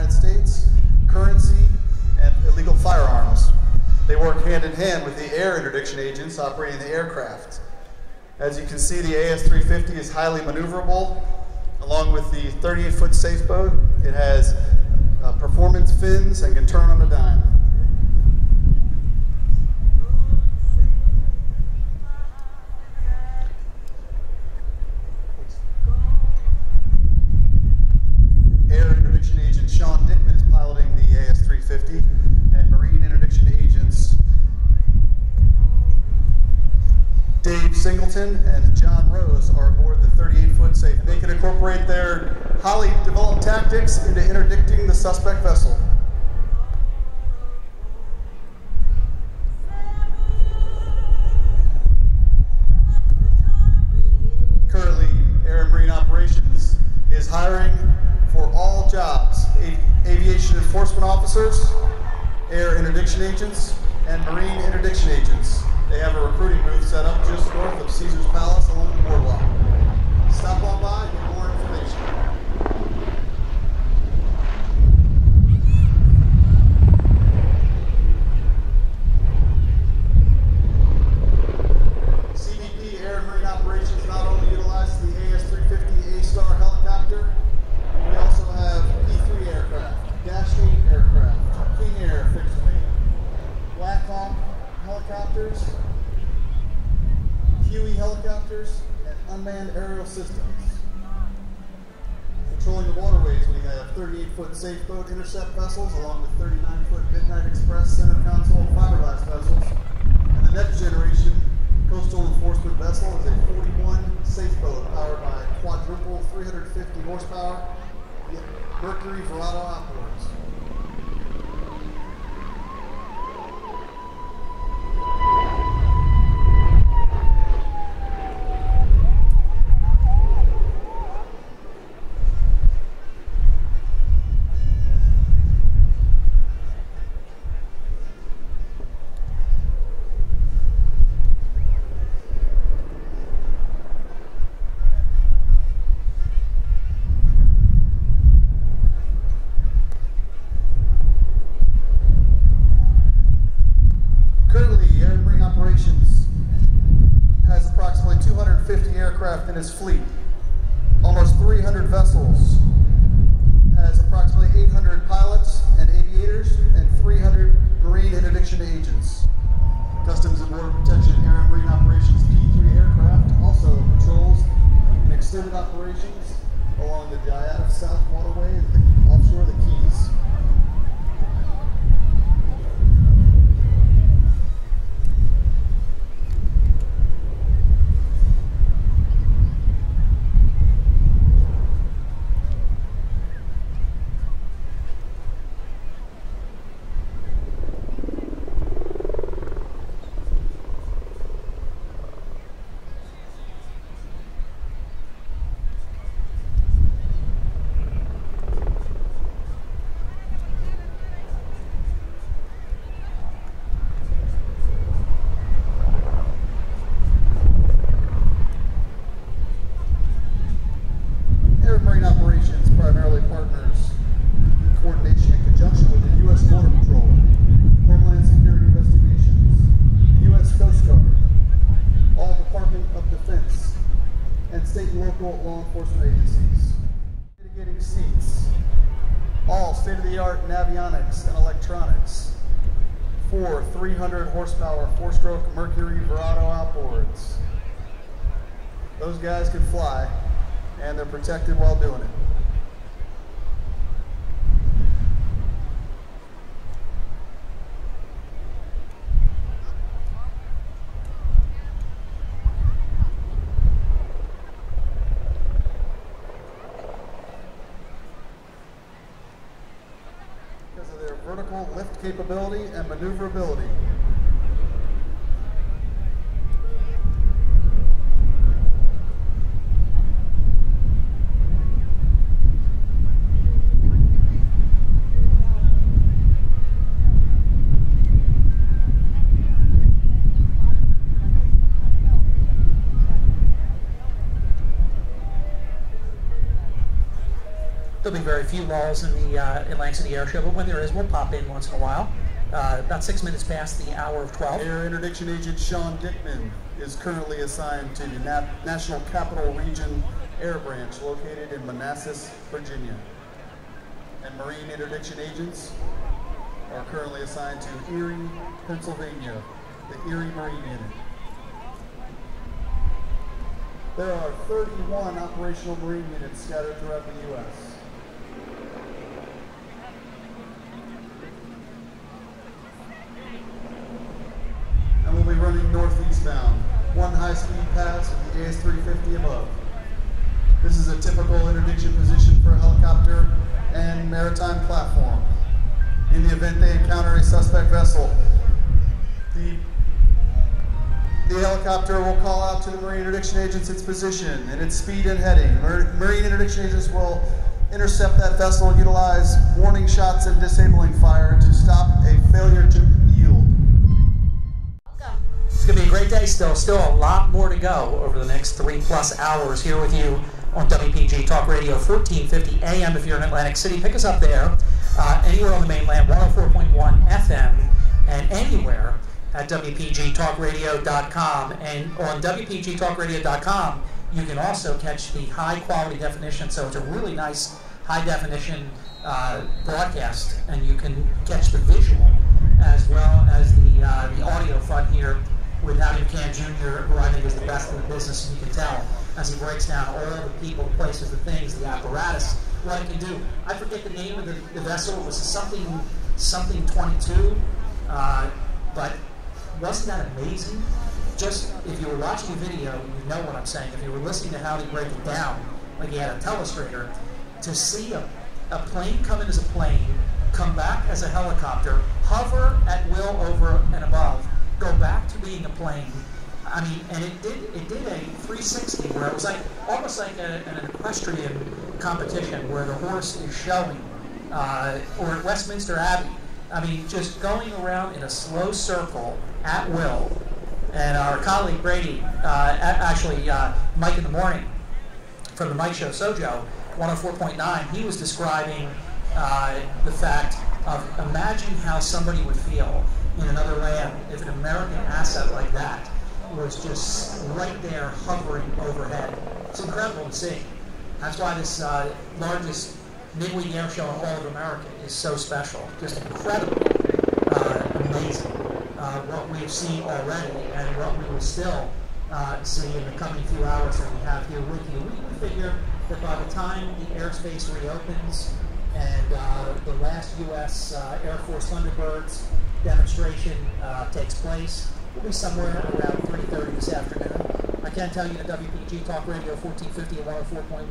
United States, currency, and illegal firearms. They work hand in hand with the air interdiction agents operating the aircraft. As you can see, the AS-350 is highly maneuverable. Along with the 38-foot safe boat, it has performance fins and can turn on a dime. Air interdiction agent Sean Dickman is piloting the AS-350, and marine interdiction agents Dave Singleton and John Rose are aboard the 38-foot safe. They can incorporate their highly developed tactics into interdicting the suspect vessel. Currently, Air and Marine Operations is hiring for all jobs: aviation enforcement officers, air interdiction agents, and marine interdiction agents. They have a recruiting booth set up just north of Caesar's Palace along the boardwalk. Stop on by and get more information. CBP Air and Marine Operations not only utilizes the AS-350 A-Star helicopter, we also have P-3 aircraft, Dash 8 aircraft, King Air fixed wing, Black Hawk helicopters, Huey helicopters, and unmanned aerial systems. Patrolling the waterways, we have 38-foot safe boat intercept vessels along with 39-foot Midnight Express center console fiberglass vessels. And the next generation coastal enforcement vessel is a 41 safe boat powered by quadruple 350 horsepower Mercury Verado outboards. In its fleet, almost 300 vessels, has approximately 800 pilots and aviators, and 300 marine interdiction agents. Customs and Border Protection Air and Marine Operations P-3 aircraft also patrols in extended operations along the Jayada South Waterway and offshore the Keys. Primarily partners in coordination and conjunction with the U.S. Border Patrol, Homeland Security Investigations, U.S. Coast Guard, all Department of Defense, and state and local law enforcement agencies. Mitigating seats, all state-of-the-art navionics and electronics, 4 300 horsepower 4-stroke Mercury Verado outboards. Those guys can fly, and they're protected while doing it. Because of their vertical lift capability and maneuverability. There'll be very few lulls in the Atlantic City Airshow, but when there is, we'll pop in once in a while. About 6 minutes past the hour of 12. Air Interdiction Agent Sean Dickman is currently assigned to the National Capital Region Air Branch located in Manassas, Virginia. And Marine Interdiction Agents are currently assigned to Erie, Pennsylvania, the Erie Marine Unit. There are 31 operational Marine units scattered throughout the U.S. And we'll be running northeastbound, one high-speed pass with the AS-350 above. This is a typical interdiction position for a helicopter and maritime platform. In the event they encounter a suspect vessel, the helicopter will call out to the Marine Interdiction Agents its position and its speed and heading. Marine Interdiction Agents will intercept that vessel and utilize warning shots and disabling fire to stop a failure to yield. It's going to be a great day still a lot more to go over the next 3+ hours here with you on WPG Talk Radio 1450 AM if you're in Atlantic City. Pick us up there, anywhere on the mainland, 104.1 FM, and anywhere at WPGTalkRadio.com. And on WPGTalkRadio.com, you can also catch the high quality definition. So it's a really nice high definition broadcast, and you can catch the visual as well as the audio front here with Howdy McCann Jr., who I think is the best in the business, and you can tell as he breaks down all the people, the places, the things, the apparatus, what it can do. I forget the name of the vessel. It was something 22, but wasn't that amazing? Just, if you were watching a video, you know what I'm saying. If you were listening to Howdy break it down, like he had a telestrator, to see a plane come in as a plane, come back as a helicopter, hover at will over and above, go back to being a plane. I mean, and it did a 360 where it was like almost like an equestrian competition where the horse is showing, or at Westminster Abbey. I mean, just going around in a slow circle at will. And our colleague Brady, Mike in the Morning from the Mike Show, Sojo, 104.9, he was describing the fact of imagine how somebody would feel in another land if an American asset like that was just right there hovering overhead. It's incredible to see. That's why this largest midweek air show in all of America is so special. Just incredibly amazing what we've seen already and what we will still see in the coming few hours that we have here with you. We figure that by the time the airspace reopens and the last U.S. Air Force Thunderbirds demonstration takes place, we'll be somewhere around 3:30 this afternoon. I can tell you that WPG Talk Radio 1450 and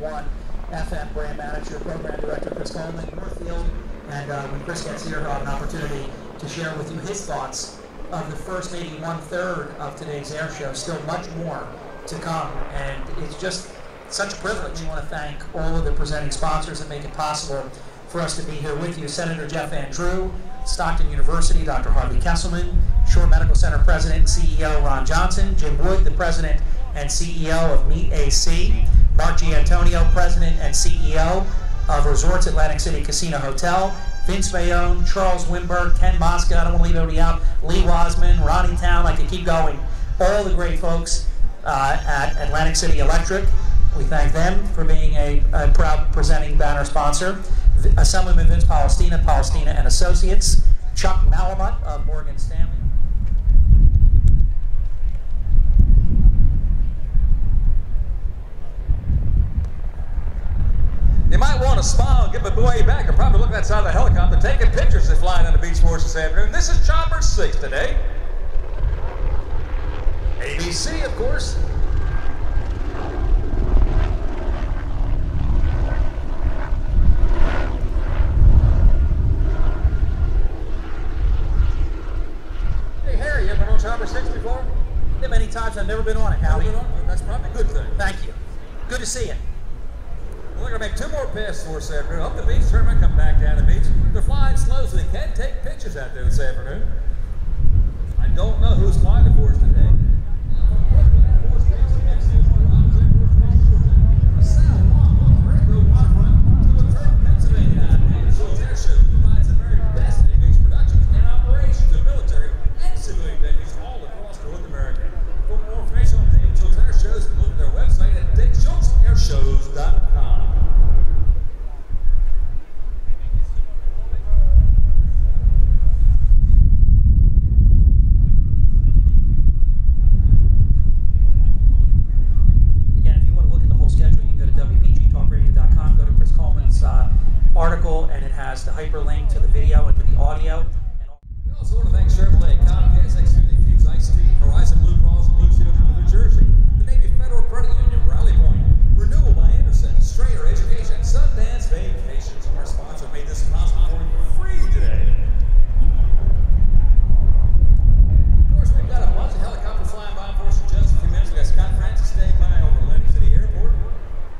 104.1 FM brand manager, program director Chris Coleman, Northfield, and when Chris gets here, he'll have an opportunity to share with you his thoughts of the first maybe 1/3 of today's air show. Still much more to come, and it's just such a privilege. We want to thank all of the presenting sponsors that make it possible for us to be here with you. Senator Jeff Van Drew, Stockton University, Dr. Harvey Kesselman, Shore Medical Center President and CEO Ron Johnson, Jim Wood, the President and CEO of MidAtlantic, Mark Giantonio, President and CEO of Resorts Atlantic City Casino Hotel, Vince Bayonne, Charles Wimberg, Ken Mosca, I don't want to leave anybody out, Lee Wasman, Ronnie Town, I could keep going. All the great folks at Atlantic City Electric. We thank them for being a proud presenting banner sponsor. Assemblyman Vince Palestina and Associates, Chuck Malamut of Morgan Stanley. You might want to smile and give a way back or probably look outside the helicopter taking pictures of flying on the beach for us this afternoon. This is Chopper 6 today. ABC, of course. Hey, Harry, you ever been on Chopper 6 before? Yeah, many times. I've never been on it, Howie. That's probably a good thing. Thank you. Good to see you. We're going to make 2 more passes for us this afternoon. Up the beach, turn around, come back down the beach. They're flying slow, so they can take pictures out there this afternoon. I don't know who's flying for us today. has the hyperlink to the video and to the audio. We also want to thank Chevrolet, Comcast, Xfinity, Fuse, Ice-T, Horizon Blue Cross, Blue Shield out of New Jersey, the Navy Federal Credit Union, Rally Point, Renewal by Anderson, Strayer Education, Sundance Vacations. Our sponsor made this possible for you free today. Of course, we've got a bunch of helicopters flying by for us in just a few minutes. We've got Scott Francis staying by over Atlantic City Airport.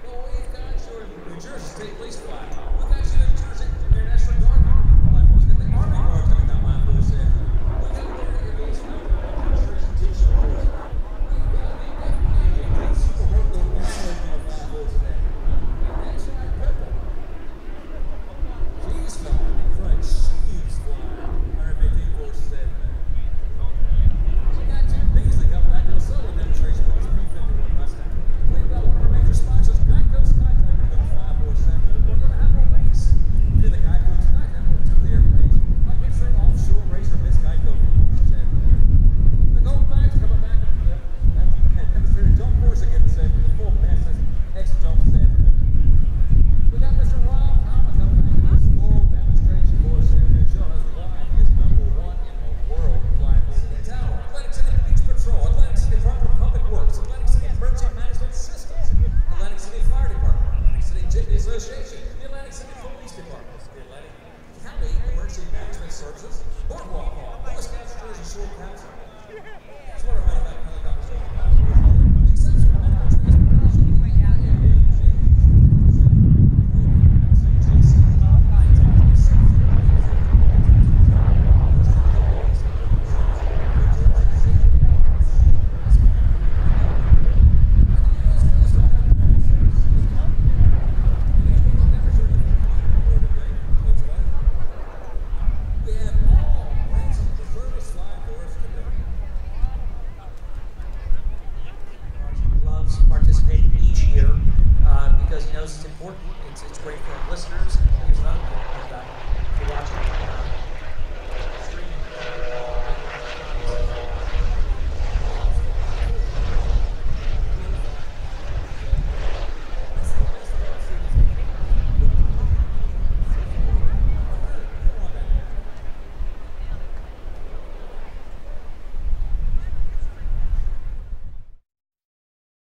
Well, we've got your New Jersey State Police fly. We've got your New Jersey International Guard fly for us. We've got the Army Guard coming down by for us. We've got the Aviation T-shirt for us. We've got the Super Horto fly for us today. That's right, Purple. She's flying. That's right, she's flying. Our FAT force today. We got Jim Beasley coming back to a solo demonstration with his P-51 Mustang. We've got one of our major sponsors, Geico Skytrack, going to fly for us this afternoon. We're going to have a race to the Geico Skytrack to the airplanes. Like it's an offshore race for Miss Geico this afternoon. The gold bags coming back up there. That's demonstrated jump course again this afternoon. The full mass extra jump this afternoon. We got Mr. Rob Palmer coming back to this full demonstration for us here and showing us why he is #1 in the world flying over the tower. Atlantic City Beach Patrol, Atlantic City Department of Public Works, Atlantic City Emergency Management Systems, Atlantic City Fire Department, Atlantic City Jitney Association, the Atlantic City Police Department, the Atlantic County Emergency Management Services, Boardwalk Hall, Boy Scouts Jersey Shore Council. That's what our Medivac helicopters are about. Exceptional medical transportation. We have all ranks of the service flying for us today. Loves participating each year because he knows it's important. It's great for our listeners.